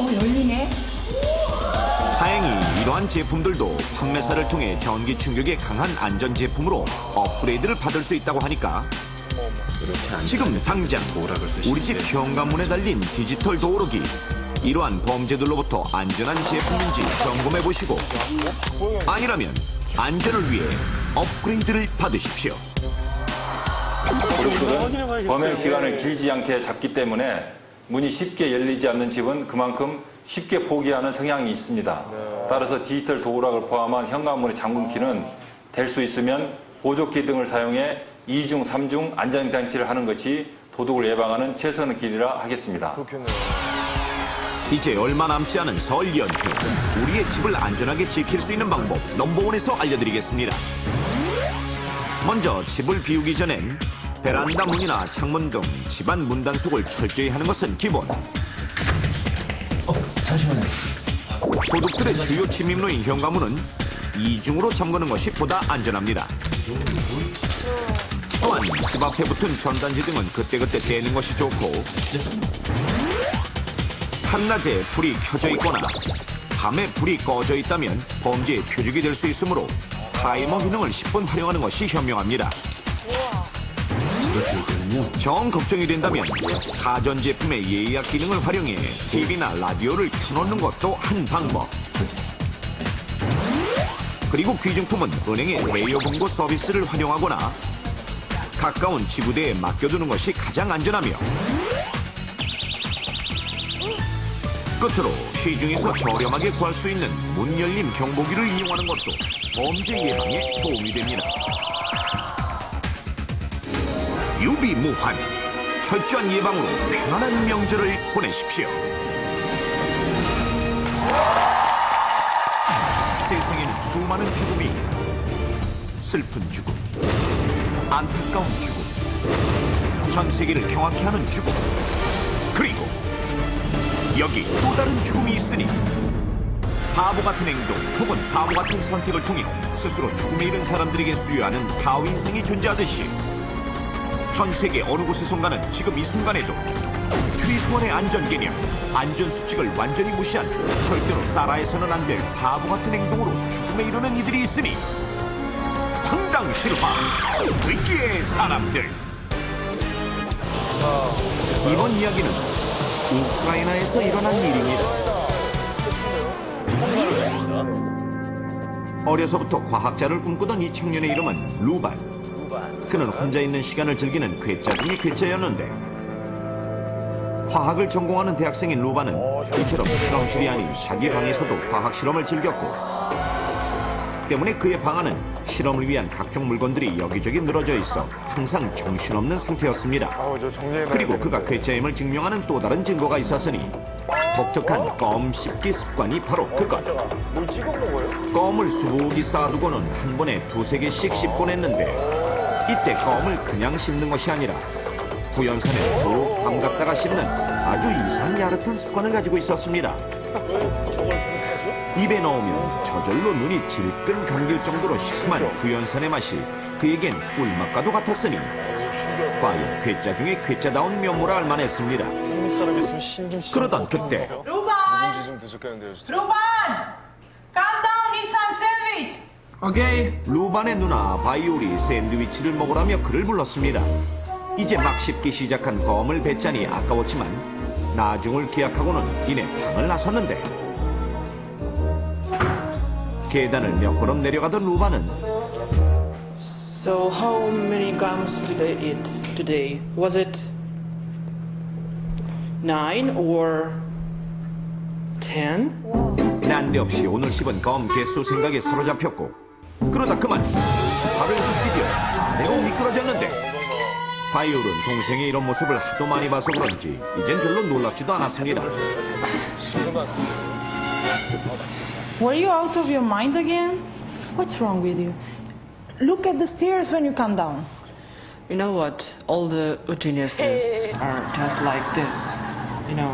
열리네. 다행히 이러한 제품들도 판매사를 통해 전기 충격에 강한 안전 제품으로 업그레이드를 받을 수 있다고 하니까 지금 당장 우리 집 현관문에 달린 디지털 도어록이 이러한 범죄들로부터 안전한 제품인지 점검해 보시고 아니라면 안전을 위해 업그레이드를 받으십시오. 범행 시간을 길지 않게 잡기 때문에 문이 쉽게 열리지 않는 집은 그만큼 쉽게 포기하는 성향이 있습니다. 따라서 디지털 도어락을 포함한 현관문의 잠금키는 될 수 있으면 보조키 등을 사용해 2중, 3중 안전장치를 하는 것이 도둑을 예방하는 최선의 길이라 하겠습니다. 이제 얼마 남지 않은 설 연휴, 우리의 집을 안전하게 지킬 수 있는 방법 넘버원에서 알려드리겠습니다. 먼저 집을 비우기 전엔 베란다 문이나 창문 등 집안 문단속을 철저히 하는 것은 기본. 잠시만요. 도둑들의 주요 침입로인 현관문은 이중으로 잠그는 것이 보다 안전합니다. 또한 집 앞에 붙은 전단지 등은 그때그때 떼는 것이 좋고 한낮에 불이 켜져 있거나 밤에 불이 꺼져 있다면 범죄의 표적이 될 수 있으므로 타이머 기능을 10분 활용하는 것이 현명합니다. 정 걱정이 된다면 가전제품의 예약 기능을 활용해 TV나 라디오를 켜놓는 것도 한 방법. 그리고 귀중품은 은행의 대여금고 서비스를 활용하거나 가까운 지구대에 맡겨두는 것이 가장 안전하며 끝으로 시중에서 저렴하게 구할 수 있는 문열림 경보기를 이용하는 것도 범죄 예방에 도움이 됩니다. 유비무환, 철저한 예방으로 편안한 명절을 보내십시오. 세상에는 수많은 죽음이 슬픈 죽음, 안타까운 죽음, 전 세계를 경악케 하는 죽음, 그리고 여기 또 다른 죽음이 있으니 바보 같은 행동 혹은 바보 같은 선택을 통해 스스로 죽음에 이른 사람들에게 수여하는 다윈상이 존재하듯이 전 세계 어느 곳에선가는 지금 이 순간에도 최소한의 안전 개념, 안전 수칙을 완전히 무시한 절대로 따라해서는 안 될 바보 같은 행동으로 죽음에 이르는 이들이 있으니 황당실화, 위기의 사람들. 이번 이야기는 우크라이나에서 일어난 일입니다. 어려서부터 과학자를 꿈꾸던 이 청년의 이름은 루반. 그는 혼자 있는 시간을 즐기는 괴짜 중의 괴짜였는데 화학을 전공하는 대학생인 루반은 이처럼 실험실이 아닌 자기 방에서도 과학 실험을 즐겼고 때문에 그의 방 안은 실험을 위한 각종 물건들이 여기저기 늘어져 있어 항상 정신없는 상태였습니다. 그리고 그가 괴짜임을 증명하는 또 다른 증거가 있었으니 독특한 껌 씹기 습관이 바로 그것. 뭘 찍어 먹는 거예요? 껌을 수북이 쌓아두고는 한 번에 두세 개씩 씹곤 했는데 이때 껌을 그냥 씹는 것이 아니라 구연산에 푹 담갔다가 씹는 아주 이상 야릇한 습관을 가지고 있었습니다. 입에 넣으면 저절로 눈이 질끈 감길 정도로 시큼한 구연산의 맛이 그에겐 꿀맛과도 같았으니 과연 괴짜 중에 괴짜다운 면모라 할 만했습니다. 한국 사람 있으면 신김치. 그러던 그때 루반! 좀 드셨겠는데요, 진짜. 루반! Calm down, eat some sandwich! 오케이. 루반의 누나 바이올이 샌드위치를 먹으라며 그를 불렀습니다. 이제 막 씹기 시작한 껌을 뱉자니 아까웠지만 나중을 기약하고는 이내 방을 나섰는데 계단을 몇 걸음 내려가던 루반은 So how many gums did I eat today? Was it 9 or 10? 난데없이 오늘 씹은 껌 개수 생각에 사로잡혔고 그러다 그만 발을 헛디뎌 아래로 미끄러졌는데 바이올은 동생의 이런 모습을 하도 많이 봐서 그런지 이젠 별로 놀랍지도 않았습니다. Were you out of your mind again? What's wrong with you? Look at the stairs when you come down. You know what? All the geniuses are just like this. You know.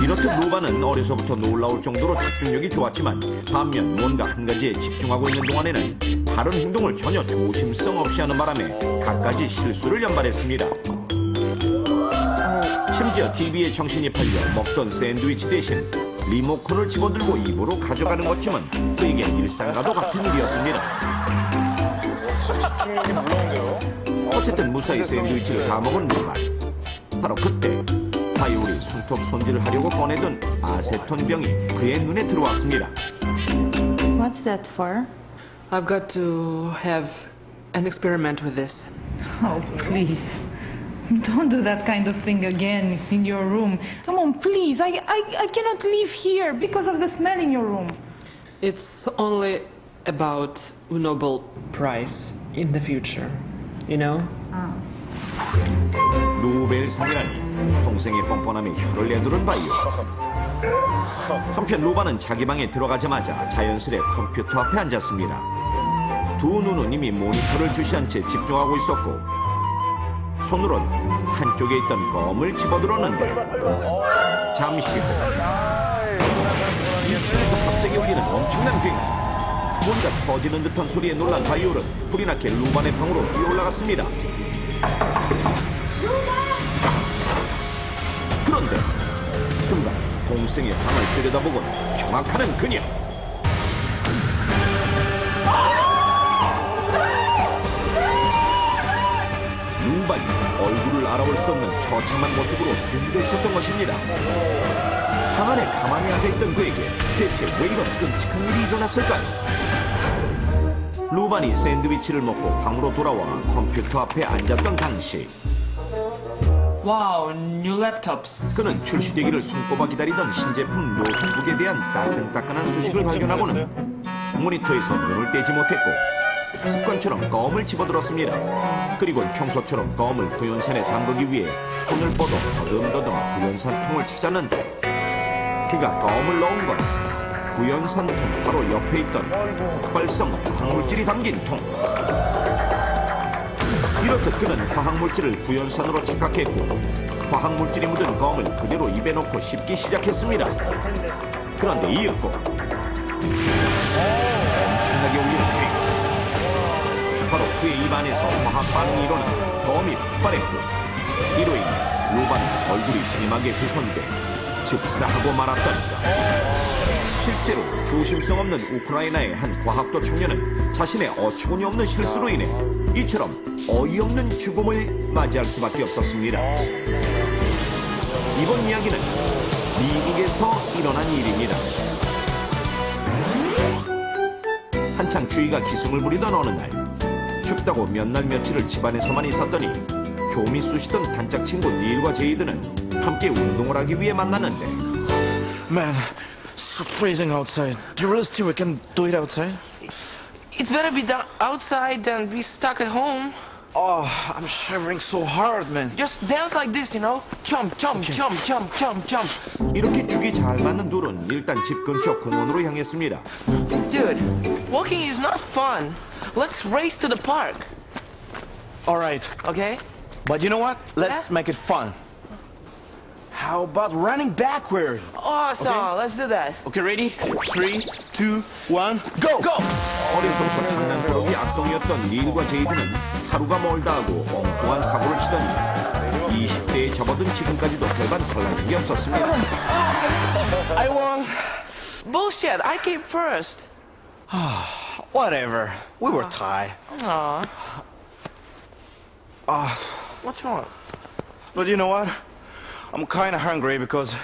이렇듯 루반은 어려서부터 놀라울 정도로 집중력이 좋았지만 반면 뭔가 한 가지에 집중하고 있는 동안에는 다른 행동을 전혀 조심성 없이 하는 바람에 갖가지 실수를 연발했습니다. 심지어 TV에 정신이 팔려 먹던 샌드위치 대신 리모컨을 집어들고 입으로 가져가는 것쯤은 그에겐 일상과도 같은 일이었습니다. 집중력이 놀라운데요? 어쨌든 무사히 샌드위치를 다 먹은 루반. 바로 그때 바이올이 손톱 손질을 하려고 꺼내던 아세톤 병이 그의 눈에 들어왔습니다. What's that for? I've got to have an experiment with this. Oh, please. Don't do that kind of thing again in your room. Come on, please. I cannot live here because of the smell in your room. It's only about a Nobel Prize in the future, you know? 노벨상이라니 동생의 뻔뻔함에 혀를 내두른 바이오. 한편 루반은 자기 방에 들어가자마자 자연스레 컴퓨터 앞에 앉았습니다. 두 눈은 이미 모니터를 주시한 채 집중하고 있었고 손으론 한쪽에 있던 껌을 집어들었는데 잠시 후 2층에서 갑자기 울리는 엄청난 횡. 뭔가 터지는 듯한 소리에 놀란 바이올은 불이 나게 루반의 방으로 뛰어올라갔습니다. 그런데 순간 동생의 방을 들여다보고 경악하는 그녀. 루반이 얼굴을 알아볼 수 없는 처참한 모습으로 숨져 있었던 것입니다. 방 안에 가만히 앉아있던 그에게 대체 왜 이런 끔찍한 일이 일어났을까요? 루반이 샌드위치를 먹고 방으로 돌아와 컴퓨터 앞에 앉았던 당시 Wow, new laptops. 그는 출시되기를 손꼽아 기다리던 신제품 노트북에 대한 따끈따끈한 소식을 발견하고는 모니터에서 눈을 떼지 못했고 습관처럼 껌을 집어들었습니다. 그리고 평소처럼 껌을 구연산에 담그기 위해 손을 뻗어 더듬더듬 구연산 통을 찾았는데 그가 껌을 넣은 건 구연산 통 바로 옆에 있던 폭발성 화학물질이 담긴 통. 이렇듯 그는 화학물질을 구연산으로 착각했고 화학물질이 묻은 껌을 그대로 입에 넣고 씹기 시작했습니다. 그런데 이윽고 엄청나게 울리는 횡. 바로 그의 입안에서 화학 반응이 일어나 껌이 폭발했고 이로 인해 루반은 얼굴이 심하게 훼손돼 즉사하고 말았다니까. 실제로 조심성 없는 우크라이나의 한 과학도 청년은 자신의 어처구니 없는 실수로 인해 이처럼 어이없는 죽음을 맞이할 수밖에 없었습니다. 이번 이야기는 미국에서 일어난 일입니다. 한창 추위가 기승을 부리던 어느 날 춥다고 몇 날 며칠을 집안에서만 있었더니 좀이 쑤시던 단짝 친구 닐과 제이드는 함께 운동을 하기 위해 만났는데 Man, it's so freezing outside. Do you really think we can do it outside? It's better be done outside than be stuck at home. Oh, I'm shivering so hard, man. Just dance like this, you know? Jump, jump, jump, jump, jump, jump. 이렇게 죽이 잘 맞는 둘은 일단 집 근처 공원으로 향했습니다. Dude, walking is not fun. Let's race to the park, All right, okay? but you know what? Let's Yeah? make it fun. How about running backward? Awesome, Okay. let's do that. Okay, ready? 3, 2, 1, go! Go! 어려서부터 장난꾸러기 악동이었던 닐과 제이드는 하루가 멀다 하고 엉뚱한 사고를 치더니 20대에 접어든 지금까지도 별반 달라진 게 없었습니다. I won. Bullshit, I came first. Whatever. We were tied. Aw. What's wrong? But you know what? I'm kind of hungry because